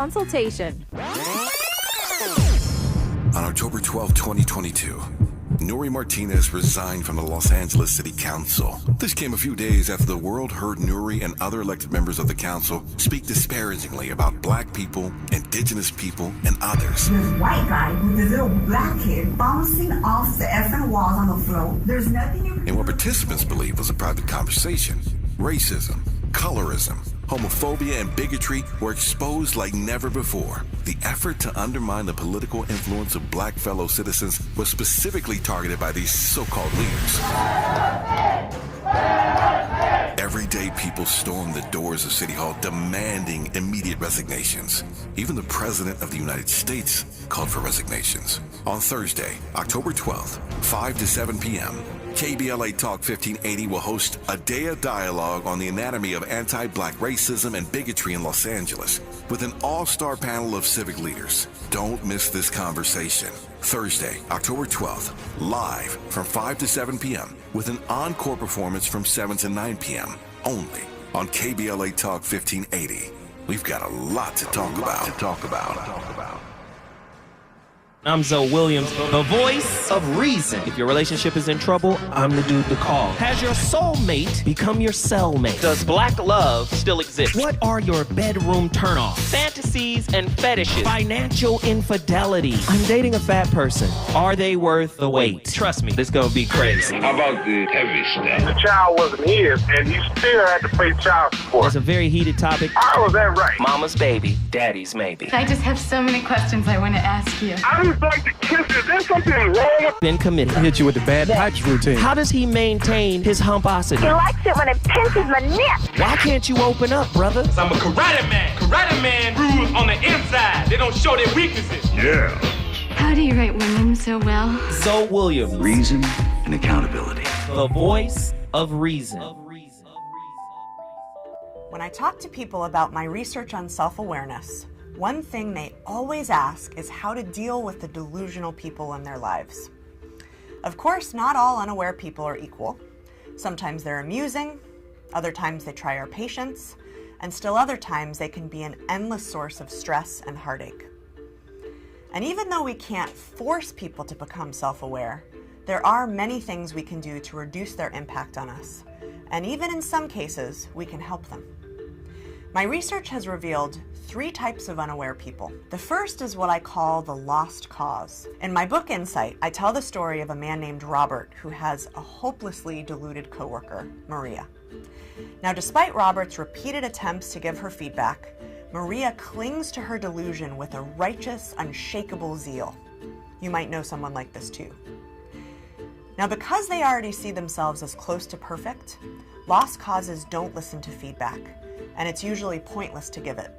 consultation. On October 12, 2022, Nuri Martinez resigned from the Los Angeles City Council. This came a few days after the world heard Nuri and other elected members of the council speak disparagingly about black people, indigenous people, and others. This white guy with this little black kid bouncing off the effing walls on the floor. There's nothing you can do. And what participants believed was a private conversation, racism, colorism, homophobia, and bigotry were exposed like never before. The effort to undermine the political influence of black fellow citizens was specifically targeted by these so-called leaders. Everyday people stormed the doors of City Hall demanding immediate resignations. Even the President of the United States called for resignations. On Thursday, October 12th, 5 to 7 p.m., KBLA Talk 1580 will host a day of dialogue on the anatomy of anti-black racism and bigotry in Los Angeles with an all-star panel of civic leaders. Don't miss this conversation. Thursday, October 12th, live from 5 to 7 p.m. with an encore performance from 7 to 9 p.m. only on KBLA Talk 1580. We've got a lot to talk about. I'm Zoe Williams, the voice of reason. If your relationship is in trouble, I'm the dude to call. Has your soulmate become your cellmate? Does black love still exist? What are your bedroom turnoffs? Fantasies and fetishes. Financial infidelity. I'm dating a fat person. Are they worth the wait? Trust me, this gonna be crazy. How about the heavy stuff? The child wasn't his, and he still had to pay child support. It's a very heated topic. How was that right? Mama's baby, daddy's maybe. I just have so many questions I want to ask you. I just like to kiss you. Is there something wrong with Been committed. Hit you with the bad pipes routine. How does he maintain his humposity? He likes it when it pinches my neck. Why can't you open up, brother? I'm a karate man. Karate man rules on the inside. They don't show their weaknesses. Yeah. How do you write women so well? Zoe Williams, Reason and accountability. the voice of reason. When I talk to people about my research on self-awareness, one thing they always ask is how to deal with the delusional people in their lives. Of course, not all unaware people are equal. Sometimes they're amusing, other times they try our patience, and still other times they can be an endless source of stress and heartache. And even though we can't force people to become self-aware, there are many things we can do to reduce their impact on us. And even in some cases, we can help them. My research has revealed 3 types of unaware people. The first is what I call the lost cause. In my book, Insight, I tell the story of a man named Robert who has a hopelessly deluded coworker, Maria. Now, despite Robert's repeated attempts to give her feedback, Maria clings to her delusion with a righteous, unshakable zeal. You might know someone like this too. Now, because they already see themselves as close to perfect, lost causes don't listen to feedback, and it's usually pointless to give it.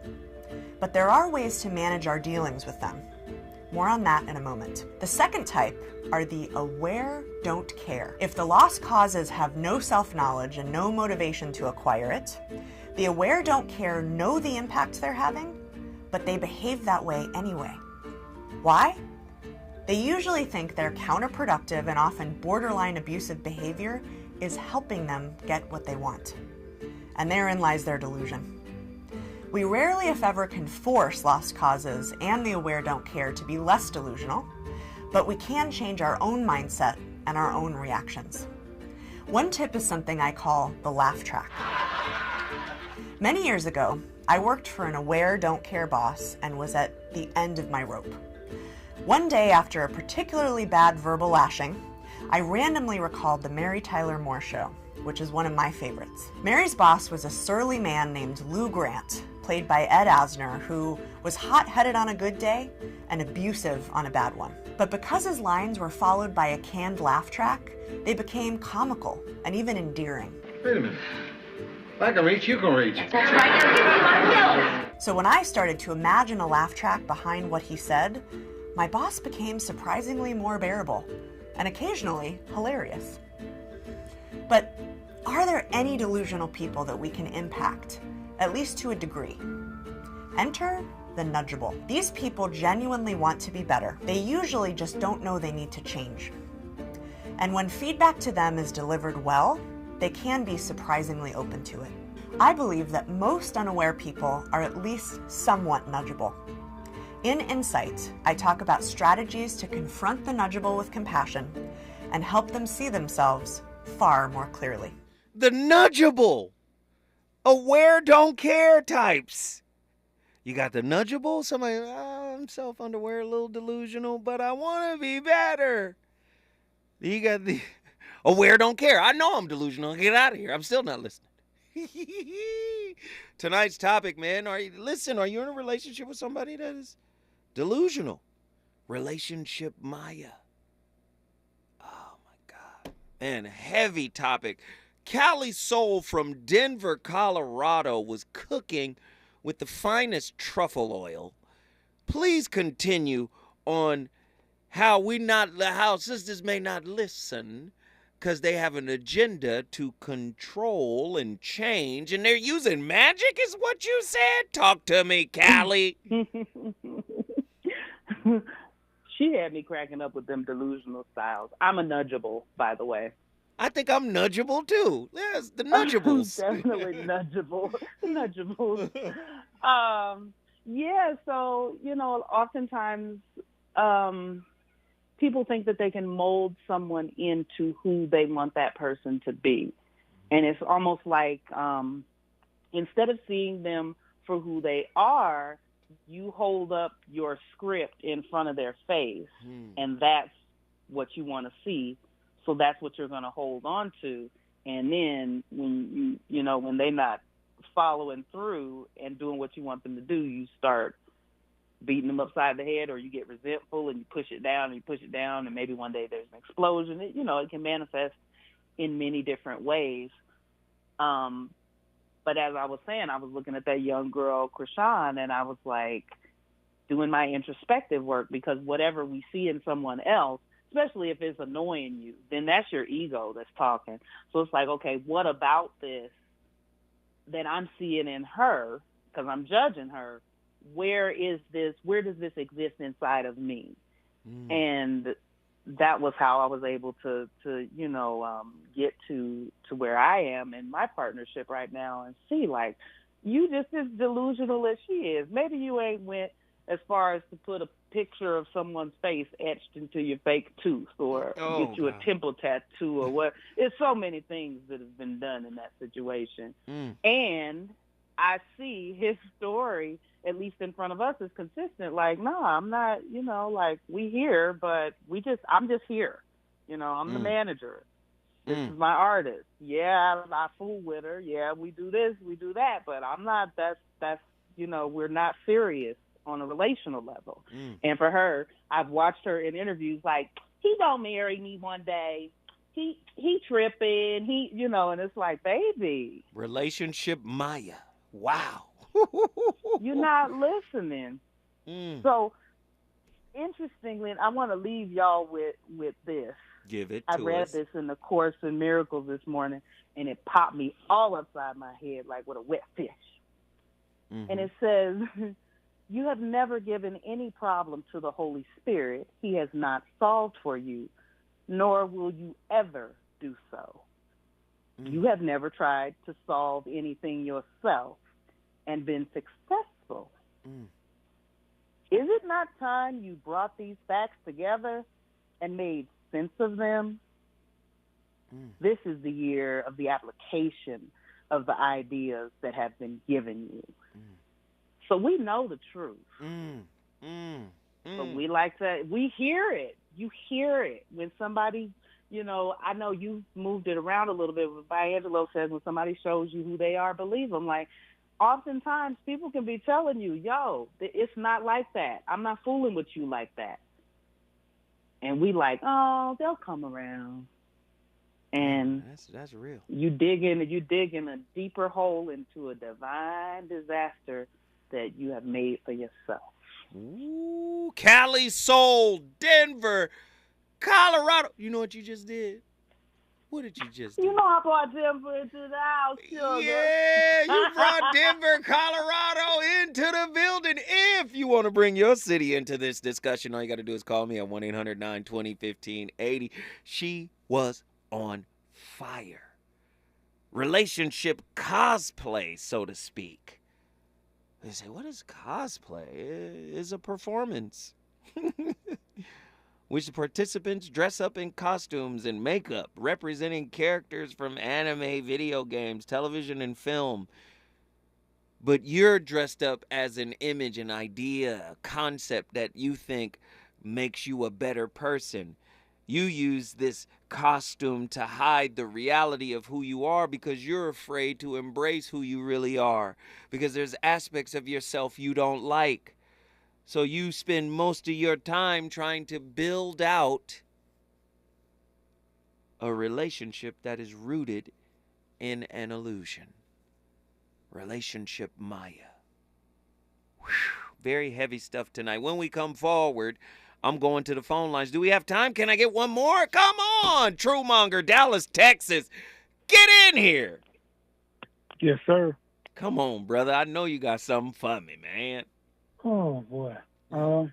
But there are ways to manage our dealings with them. More on that in a moment. The second type are the aware don't care. If the lost causes have no self-knowledge and no motivation to acquire it, the aware don't care know the impact they're having, but they behave that way anyway. Why? They usually think their counterproductive and often borderline abusive behavior is helping them get what they want. And therein lies their delusion. We rarely, if ever, can force lost causes and the aware don't care to be less delusional, but we can change our own mindset and our own reactions. One tip is something I call the laugh track. Many years ago, I worked for an aware don't care boss and was at the end of my rope. One day after a particularly bad verbal lashing, I randomly recalled the Mary Tyler Moore Show, which is one of my favorites. Mary's boss was a surly man named Lou Grant, played by Ed Asner, who was hot-headed on a good day and abusive on a bad one. But because his lines were followed by a canned laugh track, they became comical and even endearing. Wait a minute. If I can reach, you can reach. That's right, now give me my pills. So when I started to imagine a laugh track behind what he said, my boss became surprisingly more bearable and occasionally hilarious. But are there any delusional people that we can impact, at least to a degree? Enter the nudgeable. These people genuinely want to be better. They usually just don't know they need to change. And when feedback to them is delivered well, they can be surprisingly open to it. I believe that most unaware people are at least somewhat nudgeable. In Insight, I talk about strategies to confront the nudgeable with compassion and help them see themselves far more clearly. The nudgeable, aware, don't care types. You got the nudgeable, somebody, I'm self-unaware, a little delusional, but I want to be better. You got the aware, don't care. I know I'm delusional. Get out of here. I'm still not listening. Tonight's topic, man. Are you in a relationship with somebody that is delusional? Relationship Maya. Oh my God. Man, heavy topic. Callie Soul from Denver, Colorado was cooking with the finest truffle oil. Please continue on how sisters may not listen because they have an agenda to control and change, and they're using magic is what you said? Talk to me, Callie. She had me cracking up with them delusional styles. I'm a nudgeable, by the way. I think I'm nudgeable too. Yes, the nudgeables. Definitely nudgeable. Nudgeables. Yeah, so, oftentimes people think that they can mold someone into who they want that person to be. And it's almost like instead of seeing them for who they are, you hold up your script in front of their face, and that's what you want to see. So that's what you're going to hold on to. And then when when they're not following through and doing what you want them to do, you start beating them upside the head, or you get resentful and you push it down, and maybe one day there's an explosion. It can manifest in many different ways. But as I was saying, I was looking at that young girl, Krishan, and I was like doing my introspective work, because whatever we see in someone else, especially if it's annoying you, then that's your ego that's talking. So it's like, okay, what about this that I'm seeing in her, because I'm judging her, where does this exist inside of me? And that was how I was able to get to where I am in my partnership right now, and see, like, you just as delusional as she is. Maybe you ain't went as far as to put a picture of someone's face etched into your fake tooth, or get you a temple tattoo, or what. It's so many things that have been done in that situation. And I see his story, at least in front of us, is consistent. Like, no, I'm not, like, we here, but I'm just here. I'm the manager. This is my artist. Yeah, I fool with her. Yeah, we do this, we do that, but I'm not, that's we're not serious on a relational level. And for her, I've watched her in interviews like, he don't marry me one day. He tripping. And it's like, baby. Relationship Maya. Wow. You're not listening. So, interestingly, I want to leave y'all with this. Give it I to read us. this in the Course in Miracles this morning, and it popped me all upside my head like with a wet fish. And it says, you have never given any problem to the Holy Spirit. He has not solved for you, nor will you ever do so. You have never tried to solve anything yourself and been successful. Is it not time you brought these facts together and made sense of them? This is the year of the application of the ideas that have been given you. So we know the truth. But we hear it. You hear it when somebody, I know you've moved it around a little bit, but Maya Angelou says when somebody shows you who they are, believe them. Like, oftentimes people can be telling you, yo, it's not like that. I'm not fooling with you like that. And we like, oh, they'll come around. And that's real. You dig in a deeper hole into a divine disaster that you have made for yourself. Ooh, Cali Soul, Denver, Colorado. You know what you just did? What did you just do? I brought Denver into the house, sugar. Yeah, you brought Denver, Colorado into the building. If you want to bring your city into this discussion, all you got to do is call me at 1-800-920-1580. She was on fire. relationship cosplay, so to speak. They say, what is cosplay? It's a performance. Which the participants dress up in costumes and makeup, representing characters from anime, video games, television, and film. But you're dressed up as an image, an idea, a concept that you think makes you a better person. You use this costume to hide the reality of who you are because you're afraid to embrace who you really are, because there's aspects of yourself you don't like. So you spend most of your time trying to build out a relationship that is rooted in an illusion. Relationship Maya. Whew, very heavy stuff tonight. When we come forward, I'm going to the phone lines. Do we have time? Can I get one more? Come on, Truemonger, Dallas, Texas. Get in here. Yes, sir. Come on, brother. I know you got something for me, man. Oh, boy. I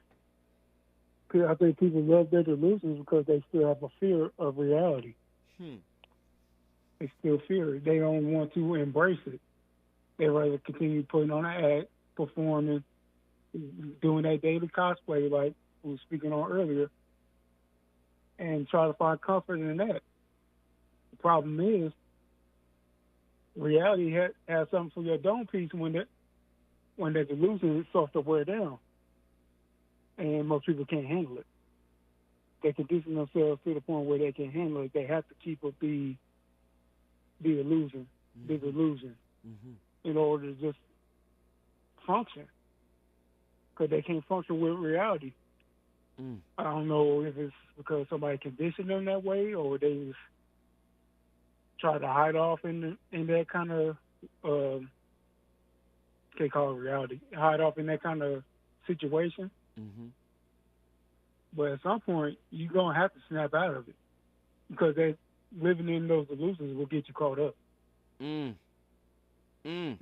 think people love their delusions because they still have a fear of reality. They still fear it. They don't want to embrace it. They rather continue putting on an act, performing, doing that daily cosplay like we were speaking on earlier, and try to find comfort in that. The problem is reality has something for your dome piece when the delusion starts to wear down. And most people can't handle it. They condition themselves to the point where they can handle it. They have to keep up the illusion, the delusion, in order to just function. Because they can't function with reality. I don't know if it's because somebody conditioned them that way, or they just try to hide off in that kind of, they call it reality, hide off in that kind of situation. But at some point, you're going to have to snap out of it, because living in those illusions will get you caught up. You know?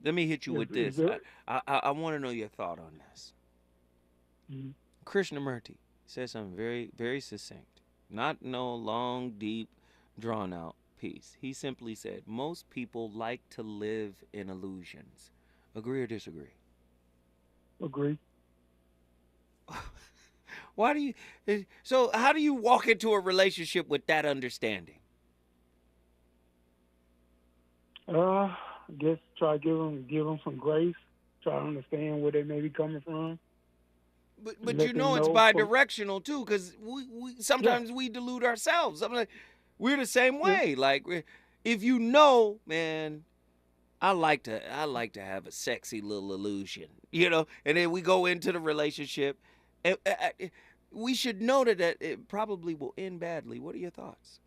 Let me hit you with this. I want to know your thought on this. Krishnamurti said something very, very succinct. Not no long, deep, drawn-out piece. He simply said, most people like to live in illusions. Agree or disagree? Agree. Why do you? So how do you walk into a relationship with that understanding? I guess try to give them some grace. Try to understand where they may be coming from. But you know it's bi-directional too, because we sometimes we delude ourselves. I'm like, we're the same way. Like, if you know, man, I like to have a sexy little illusion, you know, and then we go into the relationship, and we should know that it probably will end badly. What are your thoughts?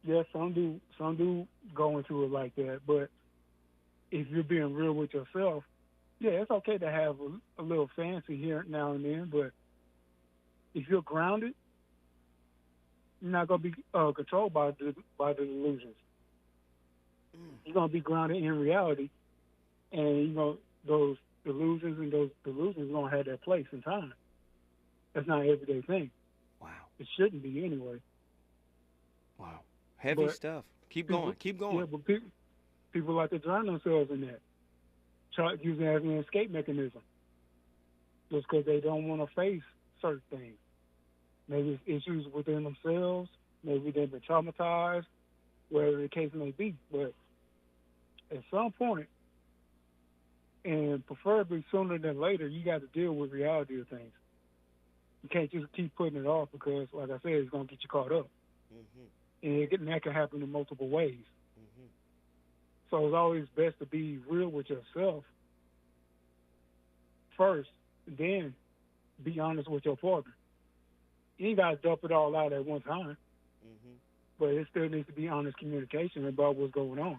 Yeah, some do go into it like that, but if you're being real with yourself, yeah, it's okay to have a little fancy here now and then, but if you're grounded, you're not going to be controlled by the delusions. You're going to be grounded in reality, and those delusions are going to have their place in time. That's not an everyday thing. Wow. It shouldn't be anyway. Wow. Heavy stuff. Keep going. Yeah, but people like to drown themselves in that. Try using it as an escape mechanism. Just because they don't want to face certain things. Maybe it's issues within themselves. Maybe they've been traumatized, whatever the case may be. But at some point, and preferably sooner than later, you got to deal with reality of things. You can't just keep putting it off because, like I said, it's going to get you caught up. And that can happen in multiple ways. So it's always best to be real with yourself first, then be honest with your partner. You ain't got to dump it all out at one time. But it still needs to be honest communication about what's going on.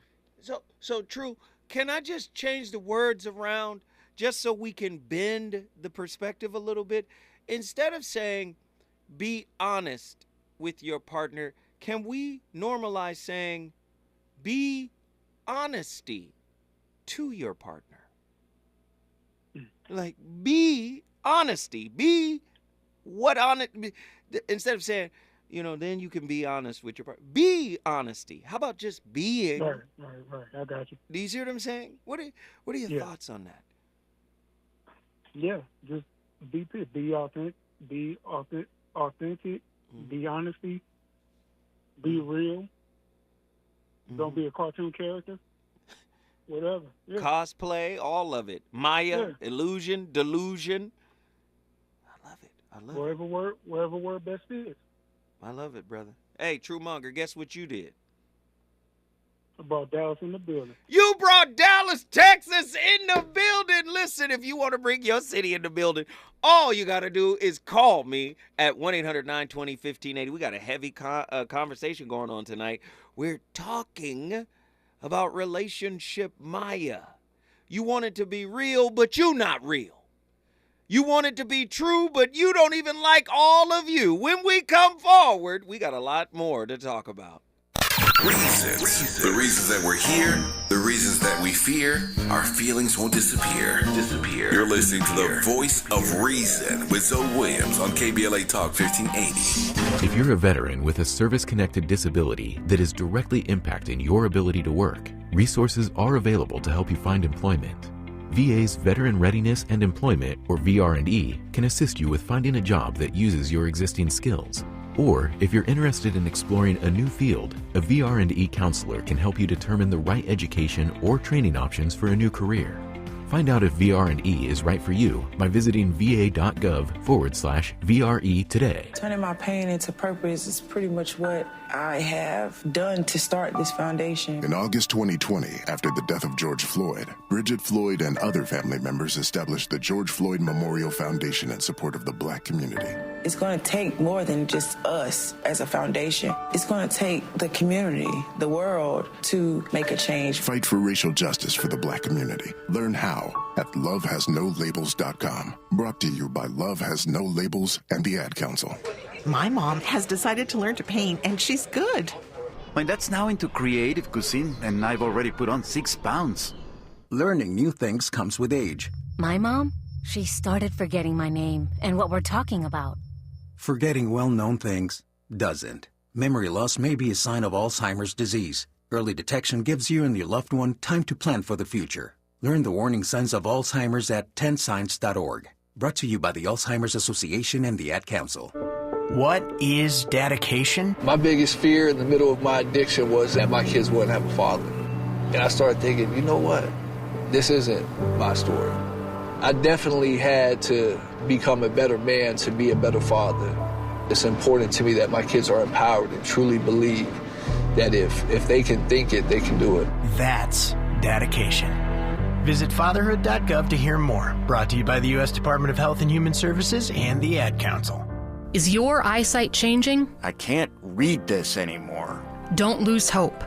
So true. Can I just change the words around just so we can bend the perspective a little bit? Instead of saying, be honest with your partner, can we normalize saying, be honesty to your partner? Like, be honesty. Be what honest. Instead of saying, then you can be honest with your partner. Be honesty. How about just being? Right. I got you. Do you see what I'm saying? What are your thoughts on that? Yeah, just be authentic, be honesty, be real. Don't be a cartoon character. Whatever. Yeah. Cosplay, all of it. Maya, illusion, delusion. I love it. Wherever word best fits. I love it, brother. Hey, True Monger, guess what you did? I brought Dallas in the building. You brought Dallas, Texas in the building. Listen, if you want to bring your city in the building, all you got to do is call me at 1-800-920-1580. We got a heavy conversation going on tonight. We're talking about relationship Maya. You want it to be real, but you not real. You want it to be true, but you don't even like all of you. When we come forward, we got a lot more to talk about. Reasons. The reasons that we're here, the reasons that we fear, our feelings won't disappear. You're listening to the voice of reason with Zoe Williams on KBLA Talk 1580. If you're a veteran with a service-connected disability that is directly impacting your ability to work, resources are available to help you find employment. VA's Veteran Readiness and Employment, or VR&E, can assist you with finding a job that uses your existing skills. Or, if you're interested in exploring a new field, a VR&E counselor can help you determine the right education or training options for a new career. Find out if VR&E is right for you by visiting va.gov/VRE today. Turning my pain into purpose is pretty much what I have done to start this foundation. In August 2020, after the death of George Floyd, Bridget Floyd and other family members established the George Floyd Memorial Foundation in support of the Black community. It's going to take more than just us as a foundation. It's going to take the community, the world, to make a change. Fight for racial justice for the Black community. Learn how at lovehasnolabels.com. Brought to you by Love Has No Labels and the Ad Council. My mom has decided to learn to paint, and she's good. My dad's now into creative cuisine, and I've already put on 6 pounds. Learning new things comes with age. My mom, she started forgetting my name and what we're talking about. Forgetting well-known things doesn't. Memory loss may be a sign of Alzheimer's disease. Early detection gives you and your loved one time to plan for the future. Learn the warning signs of Alzheimer's at 10signs.org. Brought to you by the Alzheimer's Association and the Ad Council. What is dedication? My biggest fear in the middle of my addiction was that my kids wouldn't have a father. And I started thinking, you know what? This isn't my story. I definitely had to become a better man to be a better father. It's important to me that my kids are empowered and truly believe that if they can think it, they can do it. That's dedication. Visit fatherhood.gov to hear more. Brought to you by the U.S. Department of Health and Human Services and the Ad Council. Is your eyesight changing? I can't read this anymore. Don't lose hope.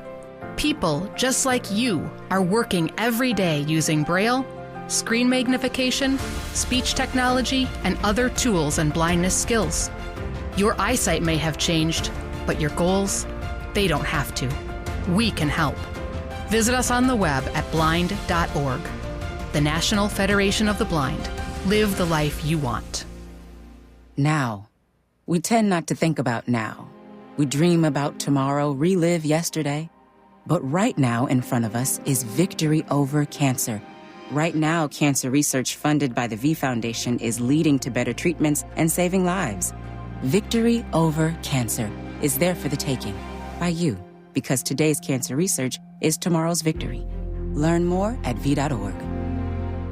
People just like you are working every day using Braille, screen magnification, speech technology, and other tools and blindness skills. Your eyesight may have changed, but your goals, they don't have to. We can help. Visit us on the web at blind.org. The National Federation of the Blind. Live the life you want. Now. We tend not to think about now. We dream about tomorrow, relive yesterday. But right now in front of us is victory over cancer. Right now, cancer research funded by the V Foundation is leading to better treatments and saving lives. Victory over cancer is there for the taking by you, because today's cancer research is tomorrow's victory. Learn more at v.org.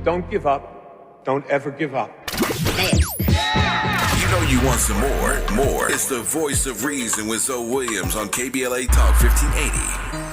Don't give up. Don't ever give up. You know you want some more. It's the voice of reason with Zoe Williams on KBLA Talk 1580.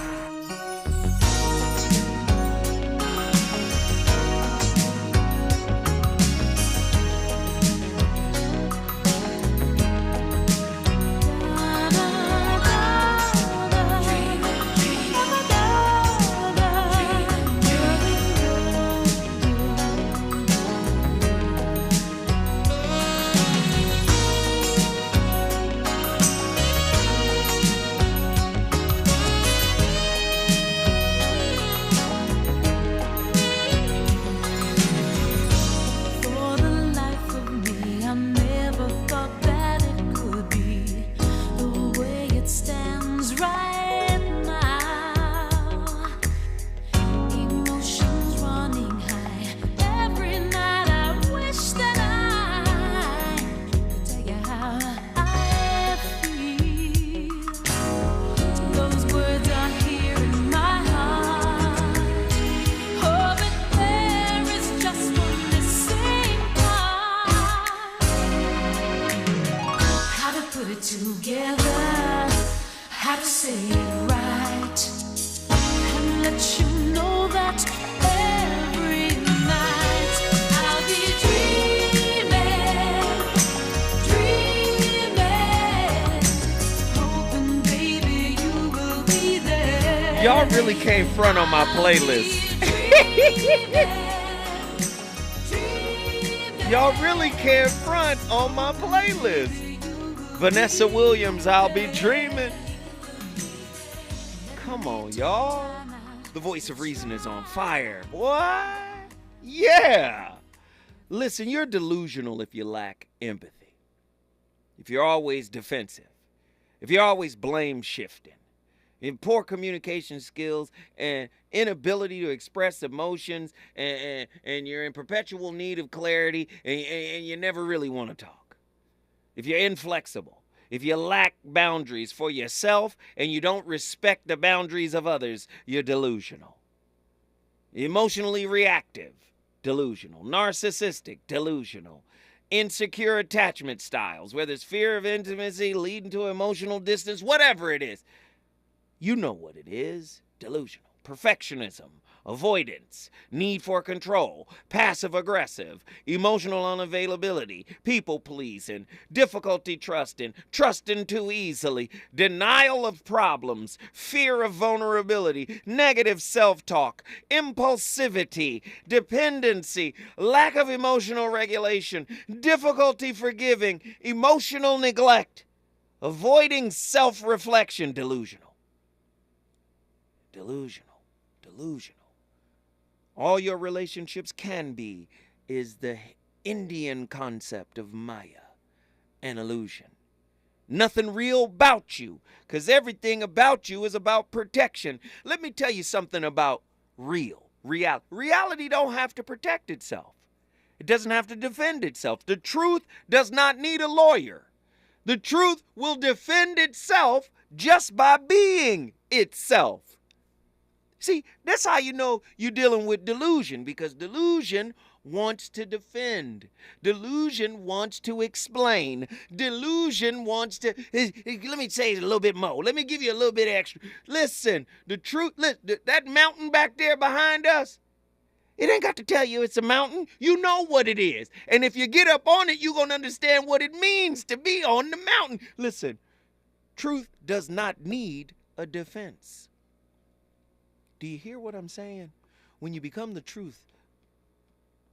really came front on my playlist. Y'all really came front on my playlist. Vanessa Williams, I'll Be Dreaming. Come on, y'all. The voice of reason is on fire. What? Yeah. Listen, you're delusional if you lack empathy. If you're always defensive. If you're always blame shifting. In poor communication skills and inability to express emotions, and you're in perpetual need of clarity, and you never really want to talk. If you're inflexible, if you lack boundaries for yourself and you don't respect the boundaries of others, you're delusional. Emotionally reactive, delusional. Narcissistic, delusional. Insecure attachment styles, whether it's fear of intimacy leading to emotional distance, whatever it is. You know what it is. Delusional. Perfectionism. Avoidance. Need for control. Passive-aggressive. Emotional unavailability. People-pleasing. Difficulty trusting. Trusting too easily. Denial of problems. Fear of vulnerability. Negative self-talk. Impulsivity. Dependency. Lack of emotional regulation. Difficulty forgiving. Emotional neglect. Avoiding self-reflection. Delusional. Delusional. All your relationships can be is the Indian concept of Maya, an illusion. Nothing real about you, because everything about you is about protection. Let me tell you something about reality. Reality don't have to protect itself. It doesn't have to defend itself. The truth does not need a lawyer. The truth will defend itself just by being itself. See, that's how you know you're dealing with delusion, because delusion wants to defend. Delusion wants to explain. Delusion wants to, let me say it a little bit more. Let me give you a little bit extra. Listen, the truth, that mountain back there behind us, it ain't got to tell you it's a mountain. You know what it is. And if you get up on it, you're going to understand what it means to be on the mountain. Listen, truth does not need a defense. Do you hear what I'm saying? When you become the truth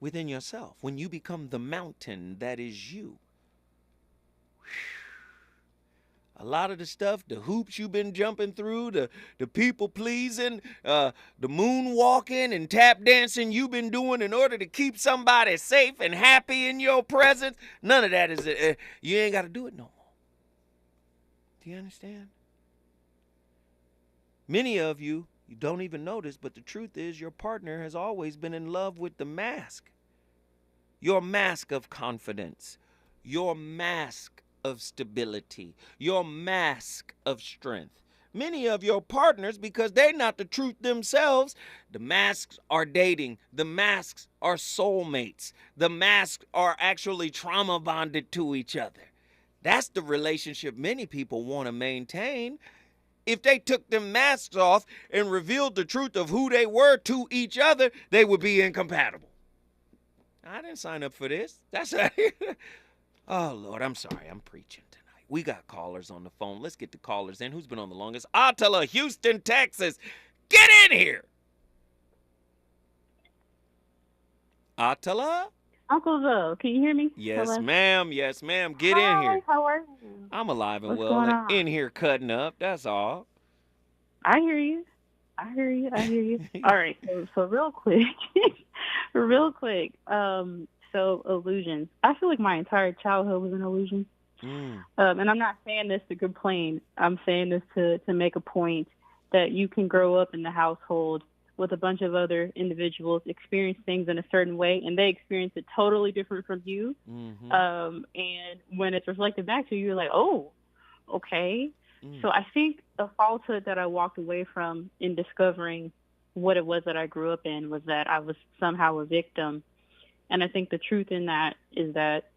within yourself, when you become the mountain that is you, a lot of the stuff, the hoops you've been jumping through, the people pleasing, the moonwalking and tap dancing you've been doing in order to keep somebody safe and happy in your presence, none of that is, you ain't got to do it no more. Do you understand? Many of you don't even notice, but the truth is your partner has always been in love with the mask. Your mask of confidence, your mask of stability, your mask of strength. Many of your partners, because they're not the truth themselves, the masks are dating, the masks are soulmates, the masks are actually trauma bonded to each other. That's the relationship many people want to maintain. If they took them masks off and revealed the truth of who they were to each other, they would be incompatible. I didn't sign up for this. Oh, Lord, I'm sorry. I'm preaching tonight. We got callers on the phone. Let's get the callers in. Who's been on the longest? Attila, Houston, Texas. Get in here. Attila? Uncle Zoe, can you hear me? Yes, Hello? ma'am. Yes, ma'am. Get in Hi, here. how are you? I'm alive and What's well. going on? In here cutting up. That's all. I hear you. All right, so real quick, so illusions. I feel like my entire childhood was an illusion. And I'm not saying this to complain. I'm saying this to make a point that you can grow up in the household with a bunch of other individuals, experience things in a certain way, and they experience it totally different from you. And when it's reflected back to you, you're like, oh, okay. So I think a falsehood that I walked away from in discovering what it was that I grew up in was that I was somehow a victim. And I think the truth in that is that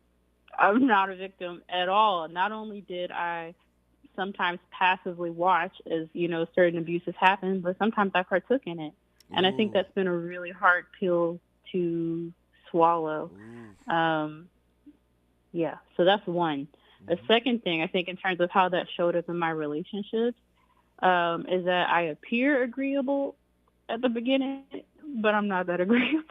I'm not a victim at all. Not only did I sometimes passively watch as, certain abuses happen, but sometimes I partook in it. And I think that's been a really hard pill to swallow. So that's one. The second thing, I think, in terms of how that showed up in my relationships, is that I appear agreeable at the beginning, but I'm not that agreeable.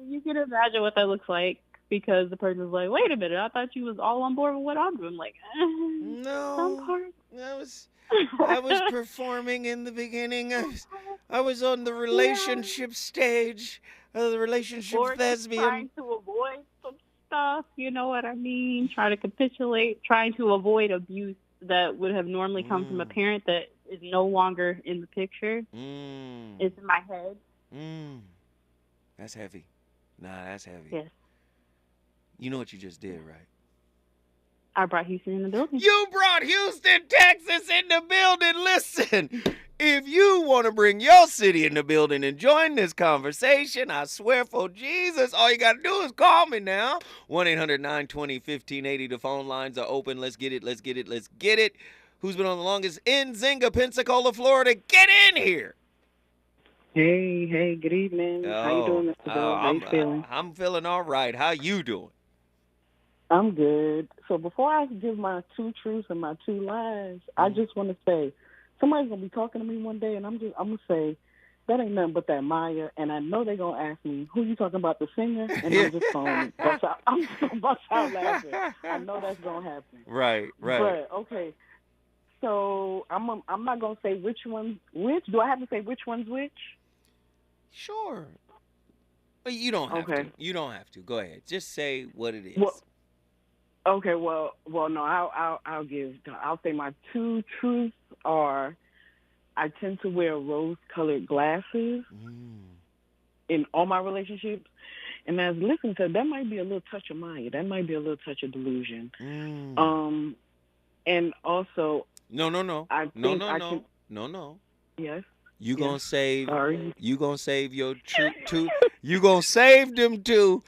You can imagine what that looks like, because the person's like, wait a minute, I thought you was all on board with what I'm doing. Like, no, some parts. I was performing in the beginning. I was on the relationship stage, the relationship or thespian. Trying to avoid some stuff, you know what I mean? Trying to capitulate, trying to avoid abuse that would have normally come from a parent that is no longer in the picture. It's in my head. That's heavy. Nah, that's heavy. Yes. You know what you just did, right? I brought Houston in the building. You brought Houston, Texas in the building. Listen, if you want to bring your city in the building and join this conversation, I swear for Jesus, all you got to do is call me now. 1-800-920-1580. The phone lines are open. Let's get it. Let's get it. Let's get it. Who's been on the longest? In Zynga, Pensacola, Florida. Get in here. Hey, good evening. How you doing, Mr. Bill? How you feeling? I'm feeling all right. How you doing? I'm good. So before I give my 2 truths and my 2 lies, I just want to say, somebody's going to be talking to me one day, and I'm going to say, that ain't nothing but that Maya, and I know they're going to ask me, who you talking about, the singer? And I'm just going to bust out laughing. I know that's going to happen. Right. But, okay, so I'm not going to say which one's which. Do I have to say which one's which? Sure. But you don't have to. You don't have to. Go ahead. Just say what it is. Well, no, I'll say my 2 truths are, I tend to wear rose-colored glasses in all my relationships. And as Listen said, that might be a little touch of Maya. That might be a little touch of delusion. And also... No. Yes? You gonna save your two. You gonna save them 2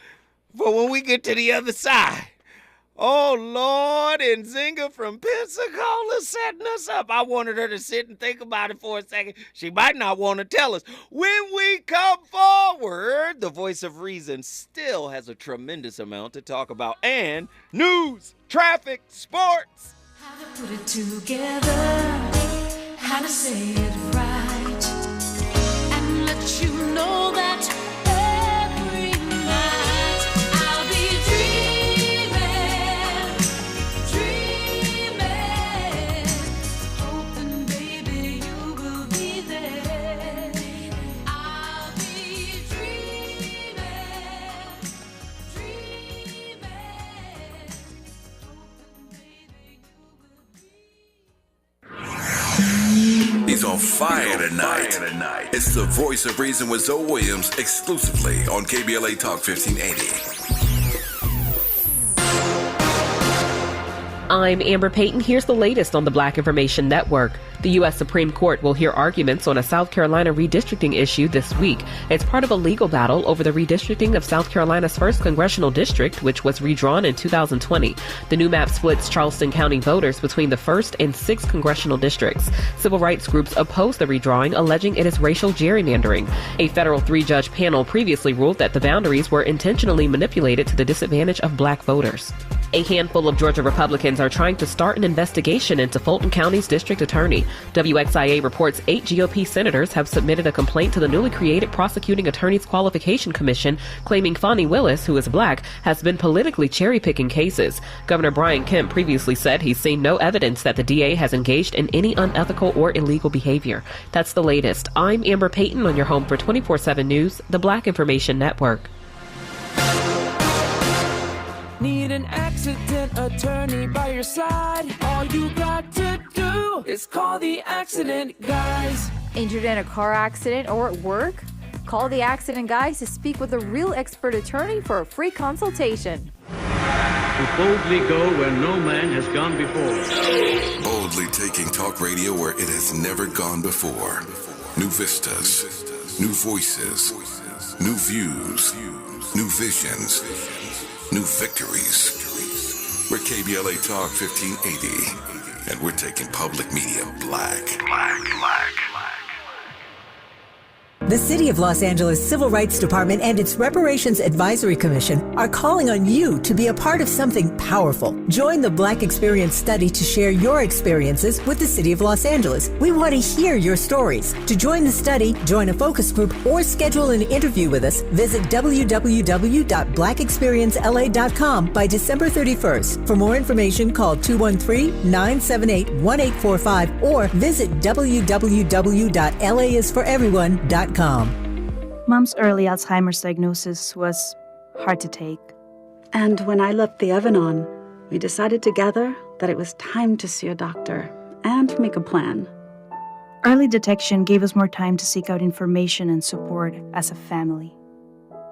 for when we get to the other side. Oh, Lord, and Zynga from Pensacola setting us up. I wanted her to sit and think about it for a second. She might not want to tell us. When we come forward, the voice of reason still has a tremendous amount to talk about. And news, traffic, sports. How to put it together, how to say it right, and let you know that every night I'll be dreaming, hoping, baby, you will be there. I'll be dreaming. He's on fire tonight. It's the voice of reason with Zoe Williams, exclusively on KBLA Talk 1580. I'm Amber Payton. Here's the latest on the Black Information Network. The U.S. Supreme Court will hear arguments on a South Carolina redistricting issue this week. It's part of a legal battle over the redistricting of South Carolina's 1st Congressional District, which was redrawn in 2020. The new map splits Charleston County voters between the 1st and 6th Congressional Districts. Civil rights groups oppose the redrawing, alleging it is racial gerrymandering. A federal 3-judge panel previously ruled that the boundaries were intentionally manipulated to the disadvantage of black voters. A handful of Georgia Republicans are trying to start an investigation into Fulton County's district attorney. WXIA reports 8 GOP senators have submitted a complaint to the newly created Prosecuting Attorneys Qualification Commission, claiming Fonnie Willis, who is black, has been politically cherry-picking cases. Governor Brian Kemp previously said he's seen no evidence that the DA has engaged in any unethical or illegal behavior. That's the latest. I'm Amber Payton on your home for 24/7 News, the Black Information Network. Need an accident attorney by your side? All you got to do is call the accident guys. Injured in a car accident or at work? Call the accident guys to speak with a real expert attorney for a free consultation. To boldly go where no man has gone before. Boldly taking talk radio where it has never gone before. New vistas, new voices, new views, new visions, new victories. We're KBLA Talk 1580, and we're taking public media black. The City of Los Angeles Civil Rights Department and its Reparations Advisory Commission are calling on you to be a part of something powerful. Join the Black Experience Study to share your experiences with the City of Los Angeles. We want to hear your stories. To join the study, join a focus group, or schedule an interview with us, visit www.blackexperiencela.com by December 31st. For more information, call 213-978-1845 or visit www.laisforeveryone.com. Mom's early Alzheimer's diagnosis was hard to take. And when I left the oven on, we decided together that it was time to see a doctor and make a plan. Early detection gave us more time to seek out information and support as a family.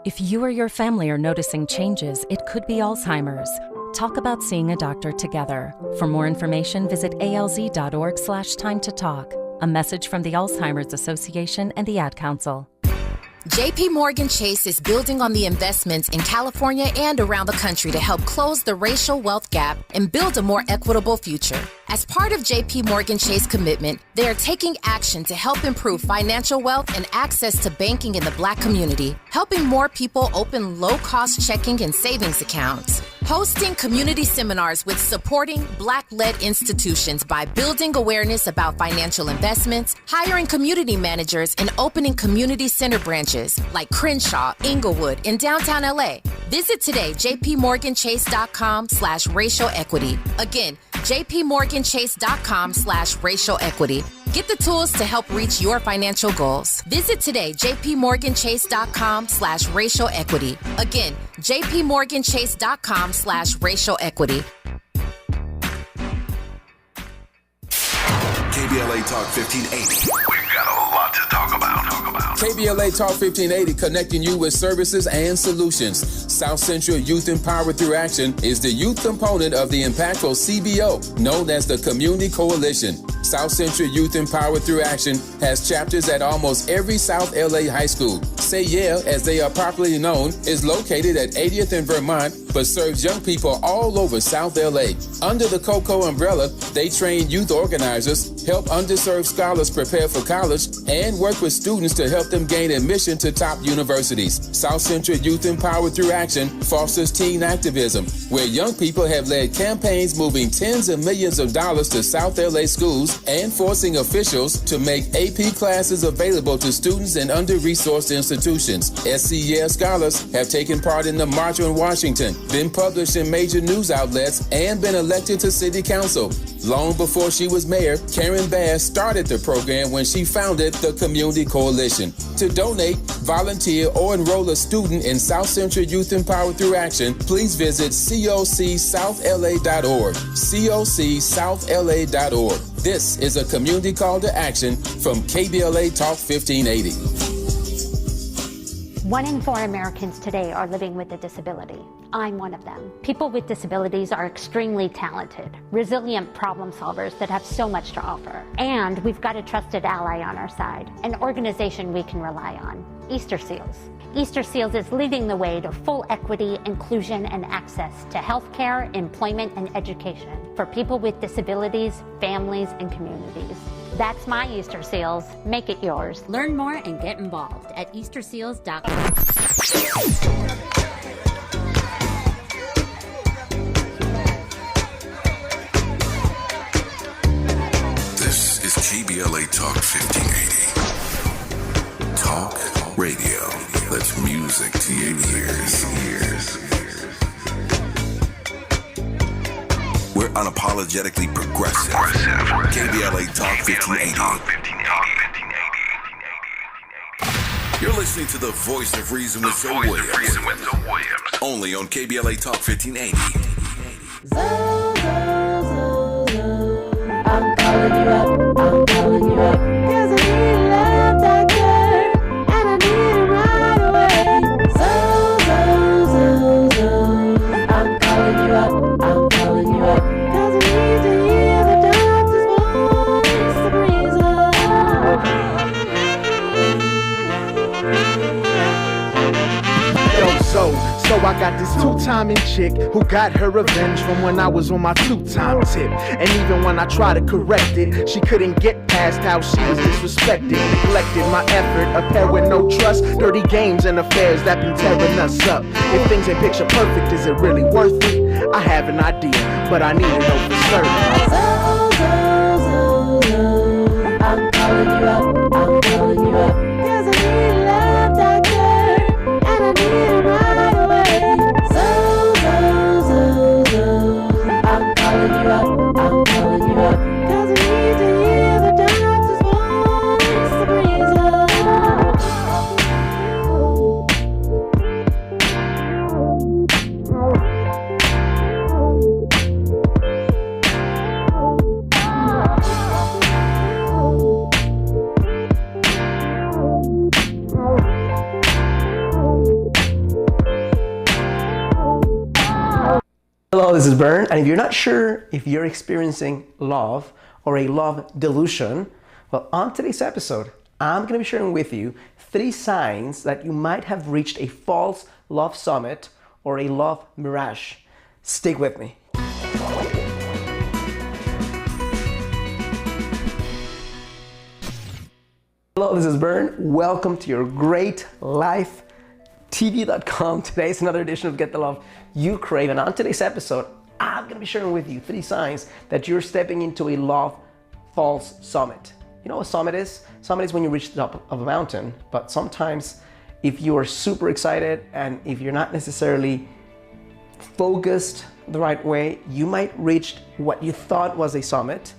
If you or your family are noticing changes, it could be Alzheimer's. Talk about seeing a doctor together. For more information, visit alz.org/time to talk. A message from the Alzheimer's Association and the Ad Council. JP Morgan Chase is building on the investments in California and around the country to help close the racial wealth gap and build a more equitable future. As part of JP Morgan Chase commitment, they are taking action to help improve financial wealth and access to banking in the Black community, helping more people open low-cost checking and savings accounts, hosting community seminars with supporting Black-led institutions by building awareness about financial investments, hiring community managers, and opening community center branches like Crenshaw, Inglewood, and downtown LA. Visit today, jpmorganchase.com/racial equity. Again, jpmorganchase.com/racial equity. Get the tools to help reach your financial goals. Visit today, jpmorganchase.com/racial equity. Again, jpmorganchase.com/racial equity. KBLA Talk 1580. We've got a lot to talk about. KBLA Talk 1580, connecting you with services and solutions. South Central Youth Empowered Through Action is the youth component of the impactful CBO, known as the Community Coalition. South Central Youth Empowered Through Action has chapters at almost every South LA high school. Say Yeah, as they are popularly known, is located at 80th and Vermont, but serves young people all over South LA. Under the COCO umbrella, they train youth organizers, help underserved scholars prepare for college, and work with students to help them gain admission to top universities. South Central Youth Empowered Through Action fosters teen activism, where young people have led campaigns moving tens of millions of dollars to South LA schools and forcing officials to make AP classes available to students in under-resourced institutions. SCES scholars have taken part in the March on Washington, been published in major news outlets, and been elected to city council. Long before she was mayor, Karen Bass started the program when she founded the Community Coalition. To donate, volunteer, or enroll a student in South Central Youth Empowered Through Action, please visit cocsouthla.org. cocsouthla.org. This is a community call to action from KBLA Talk 1580. 1 in 4 Americans today are living with a disability. I'm one of them. People with disabilities are extremely talented, resilient problem solvers that have so much to offer. And we've got a trusted ally on our side, an organization we can rely on, Easter Seals. Easter Seals is leading the way to full equity, inclusion, and access to healthcare, employment, and education for people with disabilities, families, and communities. That's my Easter Seals. Make it yours. Learn more and get involved at easterseals.com. This is KBLA Talk 1580. Talk radio. That's music to your ears. We're unapologetically progressive. KBLA Talk 1580. You're listening to the voice of reason with Zoe Williams. Only on KBLA Talk 1580. I'm calling you up, I'm calling you up. 'Cause I need a love doctor, and I need it right away. I'm calling you up, I'm calling you up. 'Cause I need to hear the doctor's voice of reason. Yo, so go. So I got this two-timing chick who got her revenge from when I was on my two-time tip. And even when I tried to correct it, she couldn't get past how she was disrespected. Neglected my effort, a pair with no trust. Dirty games and affairs that been tearing us up. If things ain't picture perfect, is it really worth it? I have an idea, but I need to know for certain. I'm calling you up, I'm calling you up. 'Cause I need a love doctor, and I need it right away. I'm calling you up, I'm calling you up. 'Cause I need to hear the doctor's voice, Sabrina. Hello, this is Bern, and if you're not sure if you're experiencing love or a love delusion, well, on today's episode, I'm going to be sharing with you 3 signs that you might have reached a false love summit or a love mirage. Stick with me. Hello, this is Bern. Welcome to your great life. TV.com. Today is another edition of Get the Love You Crave, and on today's episode, I'm going to be sharing with you 3 signs that you're stepping into a love false summit. You know what a summit is? Summit is when you reach the top of a mountain, but sometimes if you are super excited and if you're not necessarily focused the right way, you might reach what you thought was a summit,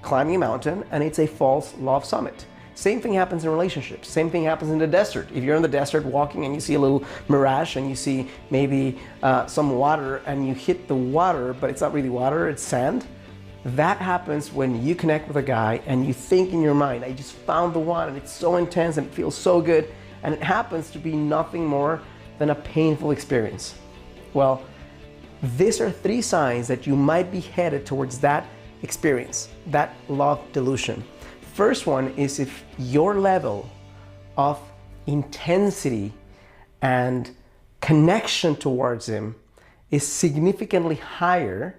climbing a mountain, and it's a false love summit. Same thing happens in relationships. Same thing happens in the desert. If you're in the desert walking and you see a little mirage and you see maybe some water and you hit the water, but it's not really water, it's sand. That happens when you connect with a guy and you think in your mind, I just found the one and it's so intense and it feels so good. And it happens to be nothing more than a painful experience. Well, these are 3 signs that you might be headed towards that experience, that love delusion. First one is if your level of intensity and connection towards him is significantly higher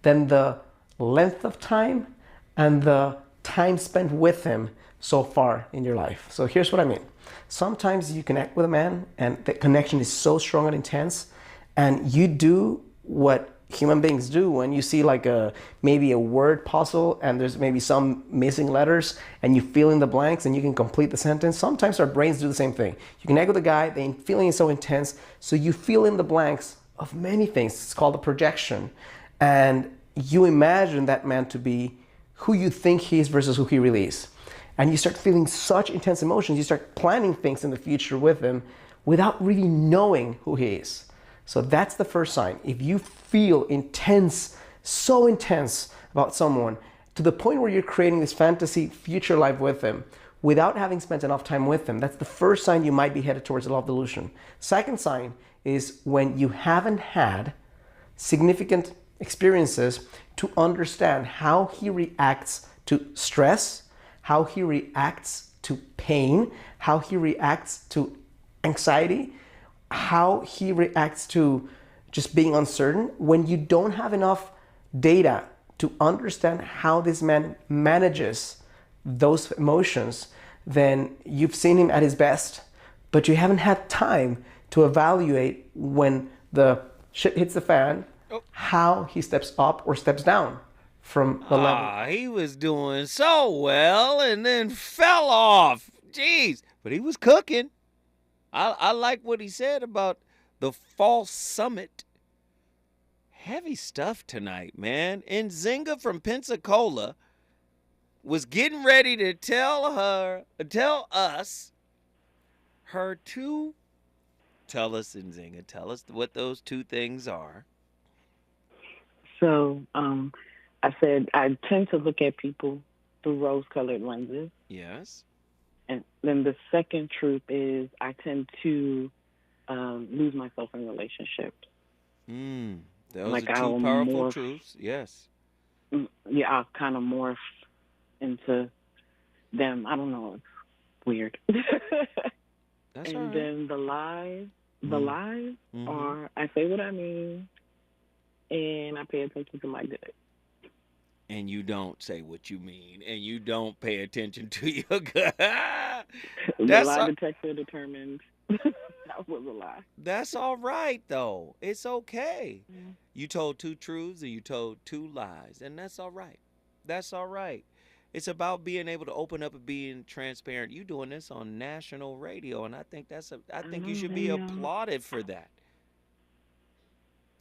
than the length of time and the time spent with him so far in your life. So here's what I mean. Sometimes you connect with a man and the connection is so strong and intense, and you do what human beings do when you see like maybe a word puzzle and there's maybe some missing letters and you fill in the blanks and you can complete the sentence. Sometimes our brains do the same thing. You connect with a guy, the feeling is so intense, so you fill in the blanks of many things. It's called a projection. And you imagine that man to be who you think he is versus who he really is. And you start feeling such intense emotions, you start planning things in the future with him without really knowing who he is. So that's the first sign. If you feel intense, so intense about someone to the point where you're creating this fantasy future life with them without having spent enough time with them, that's the first sign you might be headed towards a love delusion. Second sign is when you haven't had significant experiences to understand how he reacts to stress, how he reacts to pain, how he reacts to anxiety, how he reacts to just being uncertain. When you don't have enough data to understand how this man manages those emotions, then you've seen him at his best, but you haven't had time to evaluate when the shit hits the fan, how he steps up or steps down from the level. He was doing so well and then fell off. Jeez, but he was cooking. I like what he said about the false summit. Heavy stuff tonight, man. And Zinga from Pensacola was getting ready to tell us her 2. Tell us, Nzinga, tell us what those 2 things are. So I said I tend to look at people through rose-colored lenses. Yes. And then the second truth is I tend to lose myself in relationships. Those are 2 powerful truths. Yes. Yeah, I'll kind of morph into them. I don't know. It's weird. That's and all right. then the lies The lies are I say what I mean, and I pay attention to my good. And you don't say what you mean, and you don't pay attention to your good. The lie detector determined that was a lie. That's all right, though. It's okay. You told 2 truths and you told 2 lies, and that's all right. That's all right. It's about being able to open up and being transparent. You doing this on national radio, and I think you should be applauded for that.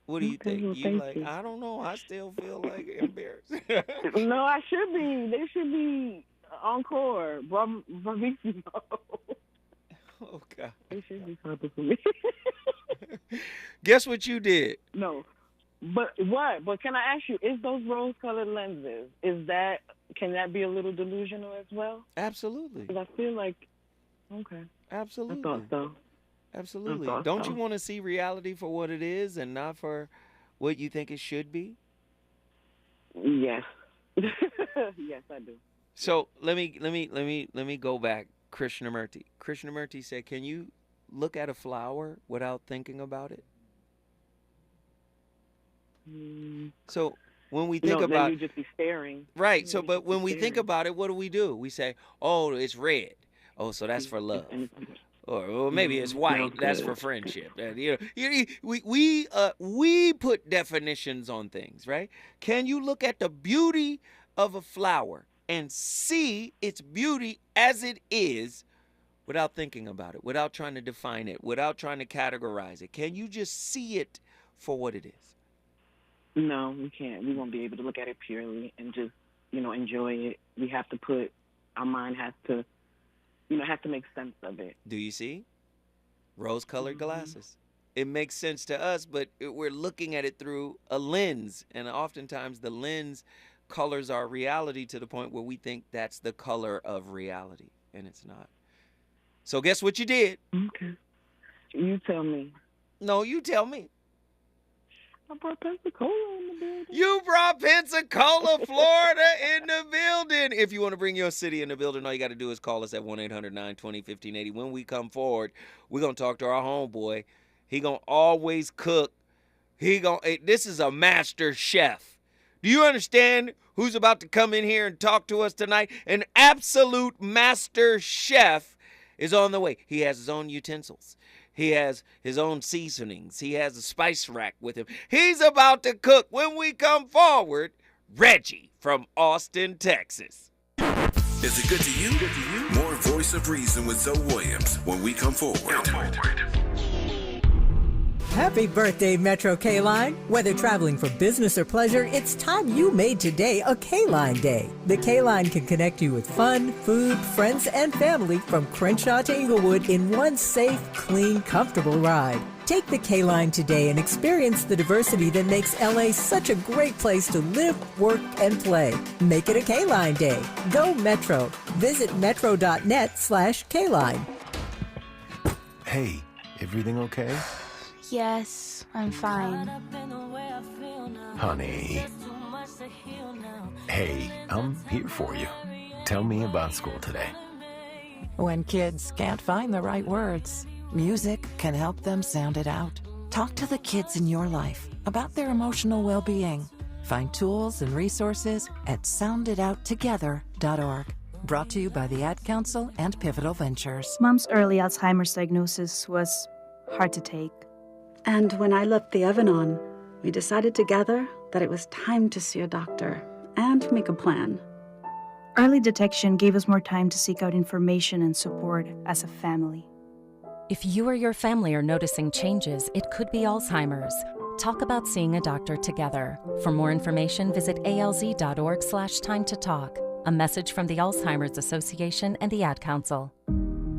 What do you think? Well, You thank you. I don't know. I still feel like embarrassed. No, I should be. They should be encore. Bravissimo. Oh, God. They should be clapping for me. Guess what you did? No. But what? But can I ask you, is those rose-colored lenses, can that be a little delusional as well? Absolutely. Because I feel like, okay. Absolutely. I thought so. Absolutely. Don't you want to see reality for what it is and not for what you think it should be? Yes. Yes, I do. So let me go back. Krishnamurti. Krishnamurti said, "Can you look at a flower without thinking about it?" So when we think about, then you just be staring. Right. So, but when we think about it, what do? We say, "Oh, it's red. Oh, so that's for love." Or maybe it's white. That's for friendship. We put definitions on things, right? Can you look at the beauty of a flower and see its beauty as it is without thinking about it, without trying to define it, without trying to categorize it? Can you just see it for what it is? No, we can't. We won't be able to look at it purely and just, enjoy it. We have to our mind has to make sense of it. Do you see? Rose-colored glasses. It makes sense to us, but we're looking at it through a lens. And oftentimes the lens colors our reality to the point where we think that's the color of reality. And it's not. So guess what you did? Okay. You tell me. No, you tell me. I brought Pensacola in the building. You brought Pensacola, Florida in the building. If you want to bring your city in the building, all you got to do is call us at 1-800-920-1580. When we come forward, we're going to talk to our homeboy. He going to always cook. This is a master chef. Do you understand who's about to come in here and talk to us tonight? An absolute master chef is on the way. He has his own utensils. He has his own seasonings. He has a spice rack with him. He's about to cook. When we come forward, Reggie from Austin, Texas. Is it good to you? More Voice of Reason with Zoe Williams when we come forward. Happy birthday, Metro K-Line. Whether traveling for business or pleasure, it's time you made today a K-Line day. The K-Line can connect you with fun, food, friends, and family from Crenshaw to Inglewood in one safe, clean, comfortable ride. Take the K-Line today and experience the diversity that makes LA such a great place to live, work, and play. Make it a K-Line day. Go Metro. Visit metro.net/K-Line. Hey, everything okay? Yes, I'm fine. Honey. Hey, I'm here for you. Tell me about school today. When kids can't find the right words, music can help them sound it out. Talk to the kids in your life about their emotional well-being. Find tools and resources at sounditouttogether.org. Brought to you by the Ad Council and Pivotal Ventures. Mom's early Alzheimer's diagnosis was hard to take. And when I left the oven on, we decided together that it was time to see a doctor and make a plan. Early detection gave us more time to seek out information and support as a family. If you or your family are noticing changes, it could be Alzheimer's. Talk about seeing a doctor together. For more information, visit alz.org/time to talk. A message from the Alzheimer's Association and the Ad Council.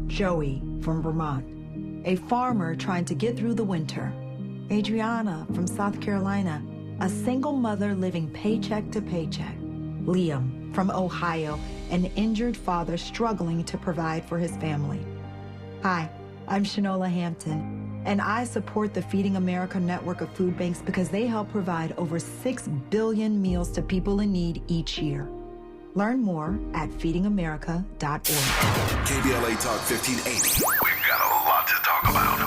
Joey from Vermont, a farmer trying to get through the winter. Adriana from South Carolina, a single mother living paycheck to paycheck. Liam from Ohio, an injured father struggling to provide for his family. Hi, I'm Shanola Hampton, and I support the Feeding America network of food banks because they help provide over 6 billion meals to people in need each year. Learn more at feedingamerica.org. KBLA Talk 1580. We've got a lot to talk about.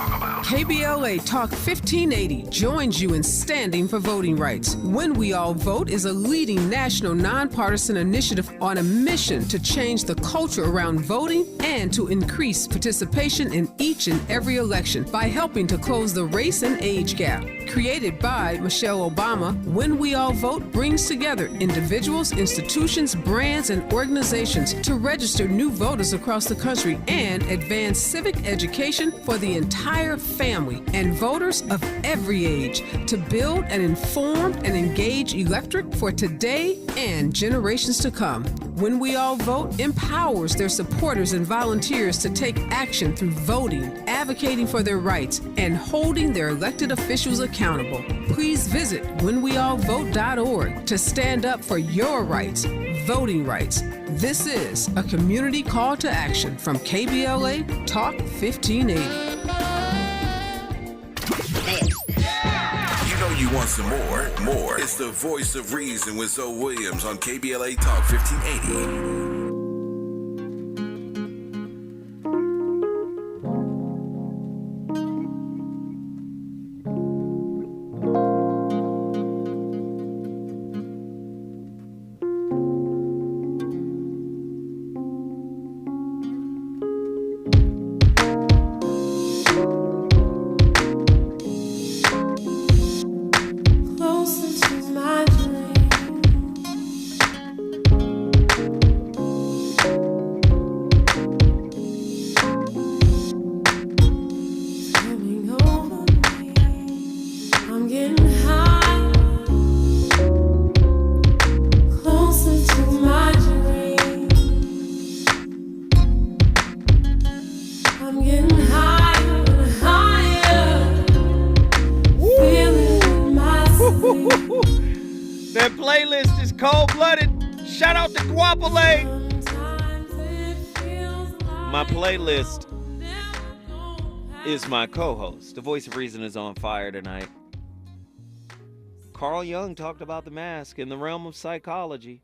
KBLA Talk 1580 joins you in standing for voting rights. When We All Vote is a leading national nonpartisan initiative on a mission to change the culture around voting and to increase participation in each and every election by helping to close the race and age gap. Created by Michelle Obama, When We All Vote brings together individuals, institutions, brands, and organizations to register new voters across the country and advance civic education for the entire family and voters of every age to build an informed and engaged electorate for today and generations to come. When We All Vote empowers their supporters and volunteers to take action through voting, advocating for their rights, and holding their elected officials accountable. Please visit whenweallvote.org to stand up for your rights, voting rights. This is a community call to action from KBLA Talk 1580. You know you want some more. It's the Voice of Reason with Zoe Williams on KBLA Talk 1580. That playlist is cold-blooded. Shout out to KBLA. My playlist is my co-host. The Voice of Reason is on fire tonight. Carl Jung talked about the mask in the realm of psychology.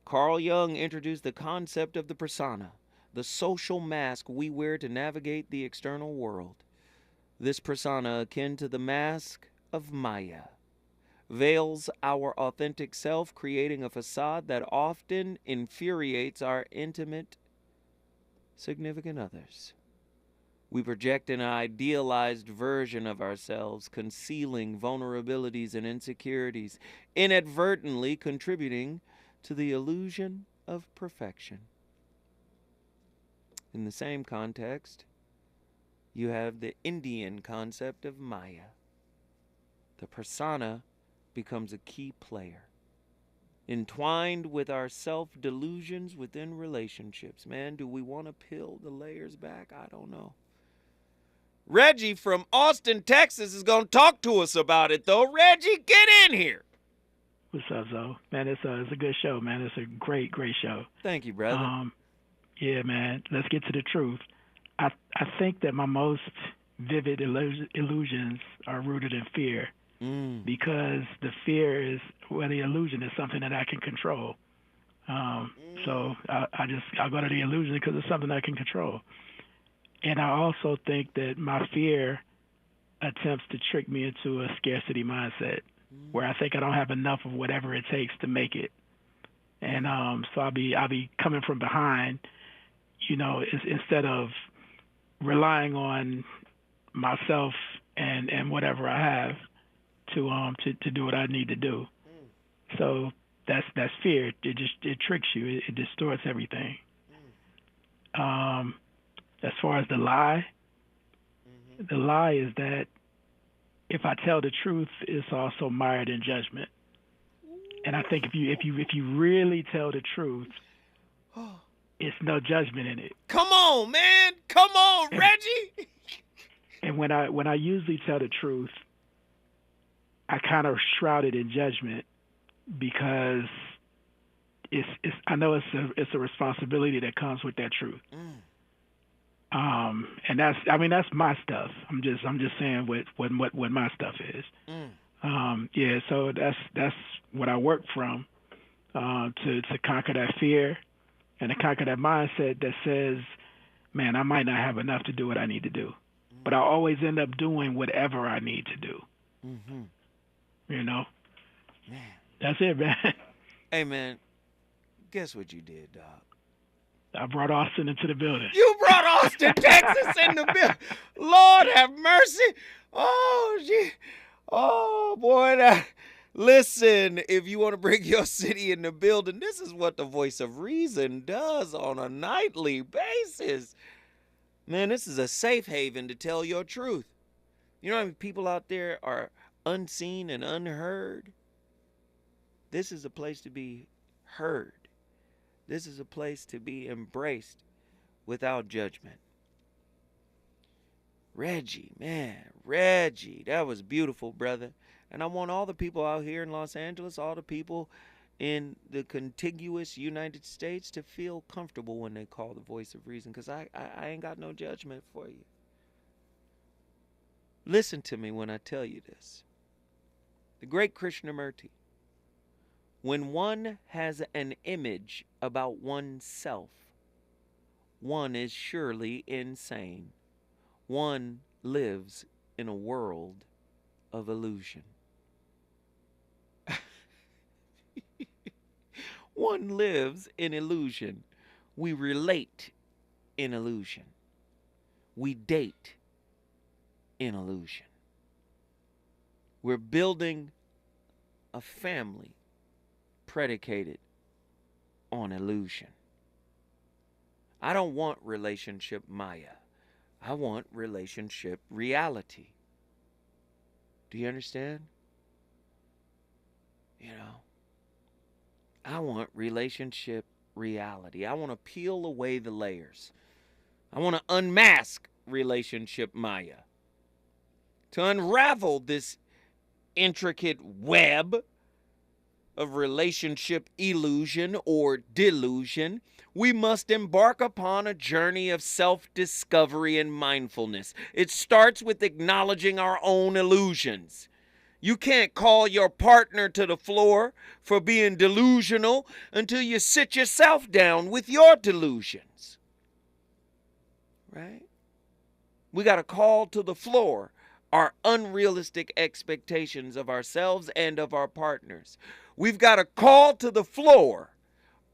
Carl Jung introduced the concept of the persona, the social mask we wear to navigate the external world. This persona, akin to the mask of Maya, veils our authentic self, creating a facade that often infuriates our intimate, significant others. We project an idealized version of ourselves, concealing vulnerabilities and insecurities, inadvertently contributing to the illusion of perfection. In the same context, you have the Indian concept of Maya. The persona becomes a key player, entwined with our self-delusions within relationships. Man, do we want to peel the layers back? I don't know. Reggie from Austin, Texas is going to talk to us about it, though. Reggie, get in here. What's up, Zoe? Man, it's a good show, man. It's a great show. Thank you, brother. Yeah, man, let's get to the truth. I think that my most vivid illusions are rooted in fear. Because the fear is, well, the illusion is something that I can control. So I'll go to the illusion because it's something I can control. And I also think that my fear attempts to trick me into a scarcity mindset where I think I don't have enough of whatever it takes to make it. And so I'll be coming from behind, instead of relying on myself and whatever I have to do what I need to do. So that's fear. It tricks you. It distorts everything. As far as the lie is that if I tell the truth, it's also mired in judgment. And I think if you really tell the truth, it's no judgment in it. Come on, man. Come on, Reggie. And when I usually tell the truth, I kind of shroud it in judgment because I know it's a responsibility that comes with that truth. And that's my stuff. I'm just saying what my stuff is. Yeah, so that's what I work from to conquer that fear and to conquer that mindset that says, man, I might not have enough to do what I need to do. but I always end up doing whatever I need to do. Mm-hmm. You know? Man. That's it, man. Hey, man, guess what you did, dog? I brought Austin into the building. You brought Austin, Texas in the building. Lord have mercy. Oh, gee. Oh, boy. Listen, if you want to bring your city in the building, this is what the Voice of Reason does on a nightly basis. Man, this is a safe haven to tell your truth. You know how many people out there are unseen and unheard? This is a place to be heard. This is a place to be embraced without judgment. Reggie, man, Reggie, that was beautiful, brother. And I want all the people out here in Los Angeles, all the people in the contiguous United States to feel comfortable when they call the Voice of Reason, because I ain't got no judgment for you. Listen to me when I tell you this. The great Krishnamurti, when one has an image about oneself, one is surely insane. One lives in a world of illusion. One lives in illusion. We relate in illusion. We date in illusion. We're building a family predicated on illusion. I don't want relationship Maya. I want relationship reality. Do you understand? You know, I want relationship reality. I want to peel away the layers. I want to unmask relationship Maya. To unravel this intricate web of relationship illusion or delusion, we must embark upon a journey of self-discovery and mindfulness. It starts with acknowledging our own illusions. You can't call your partner to the floor for being delusional until you sit yourself down with your delusions. Right? We got to call to the floor our unrealistic expectations of ourselves and of our partners. We've got to call to the floor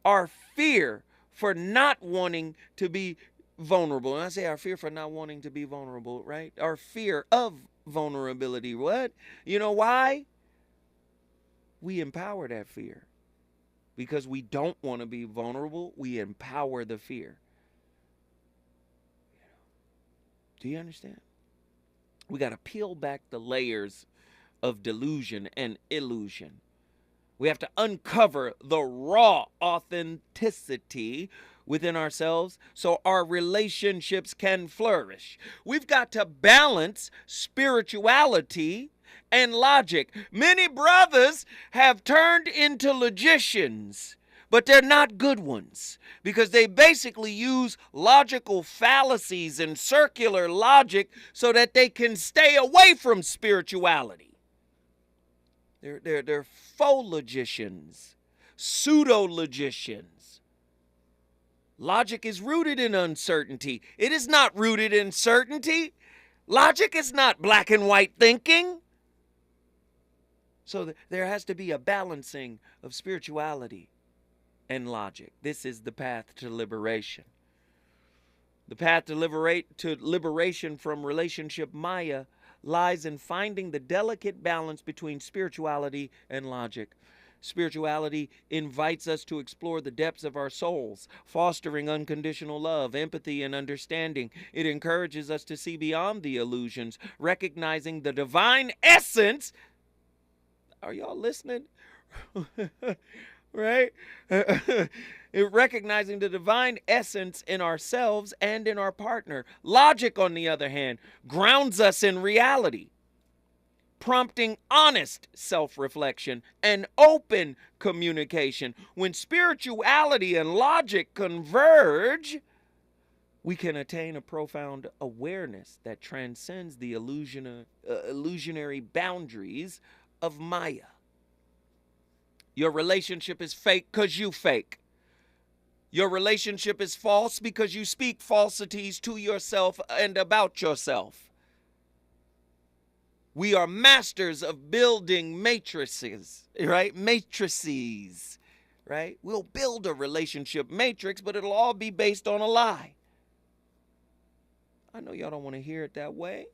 our fear for not wanting to be vulnerable. And I say our fear for not wanting to be vulnerable, right? Our fear of vulnerability. What? You know why? We empower that fear. Because we don't want to be vulnerable, we empower the fear. Do you understand? We got to peel back the layers of delusion and illusion. We have to uncover the raw authenticity within ourselves so our relationships can flourish. We've got to balance spirituality and logic. Many brothers have turned into logicians, but they're not good ones because they basically use logical fallacies and circular logic so that they can stay away from spirituality. They're faux logicians, pseudo-logicians. Logic is rooted in uncertainty. It is not rooted in certainty. Logic is not black and white thinking. So there has to be a balancing of spirituality and logic. This is the path to liberation. The path to liberation from relationship Maya lies in finding the delicate balance between spirituality and logic. Spirituality invites us to explore the depths of our souls, fostering unconditional love, empathy, and understanding. It encourages us to see beyond the illusions, recognizing the divine essence. Are y'all listening? Right? Recognizing the divine essence in ourselves and in our partner. Logic, on the other hand, grounds us in reality, prompting honest self-reflection and open communication. When spirituality and logic converge, we can attain a profound awareness that transcends the illusionary boundaries of Maya. Your relationship is fake because you fake. Your relationship is false because you speak falsities to yourself and about yourself. We are masters of building matrices, right? Matrices, right? We'll build a relationship matrix, but it'll all be based on a lie. I know y'all don't want to hear it that way.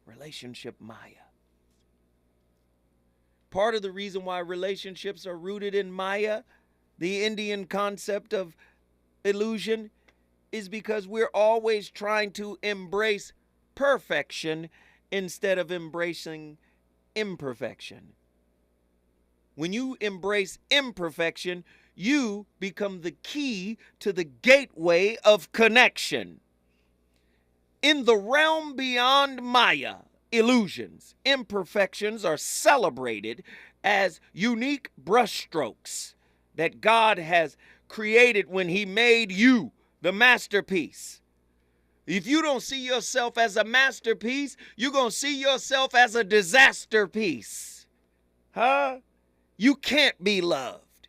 Relationship Maya. Part of the reason why relationships are rooted in Maya, the Indian concept of illusion, is because we're always trying to embrace perfection instead of embracing imperfection. When you embrace imperfection, you become the key to the gateway of connection. In the realm beyond Maya, illusions, imperfections are celebrated as unique brushstrokes that God has created when He made you, the masterpiece. If you don't see yourself as a masterpiece, you're going to see yourself as a disaster piece. Huh? You can't be loved.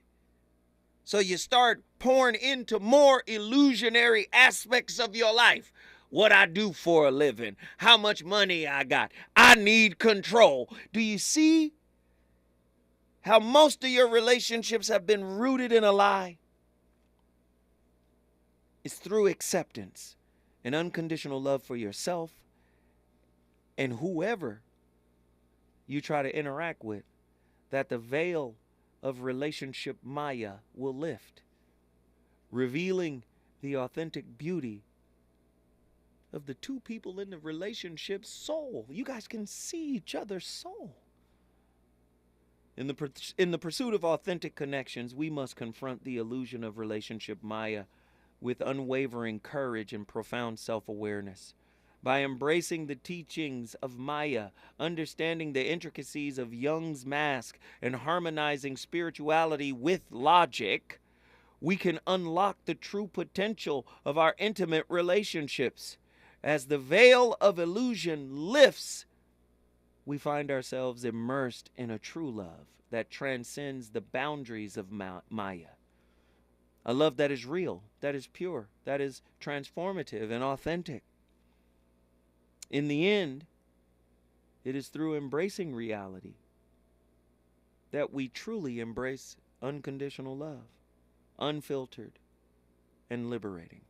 So you start pouring into more illusionary aspects of your life. What I do for a living, how much money I got. I need control. Do you see how most of your relationships have been rooted in a lie? It's through acceptance and unconditional love for yourself and whoever you try to interact with that the veil of relationship Maya will lift, revealing the authentic beauty of the two people in the relationship's soul. You guys can see each other's soul. In the pursuit of authentic connections, we must confront the illusion of relationship Maya with unwavering courage and profound self-awareness. By embracing the teachings of Maya, understanding the intricacies of Jung's mask, and harmonizing spirituality with logic, we can unlock the true potential of our intimate relationships. As the veil of illusion lifts, we find ourselves immersed in a true love that transcends the boundaries of Maya. A love that is real, that is pure, that is transformative and authentic. In the end, it is through embracing reality that we truly embrace unconditional love, unfiltered and liberating.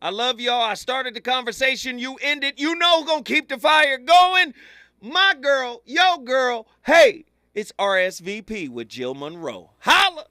I love y'all. I started the conversation. You ended. You know who's going to keep the fire going. My girl, your girl. Hey, it's RSVP with Jill Monroe. Holla!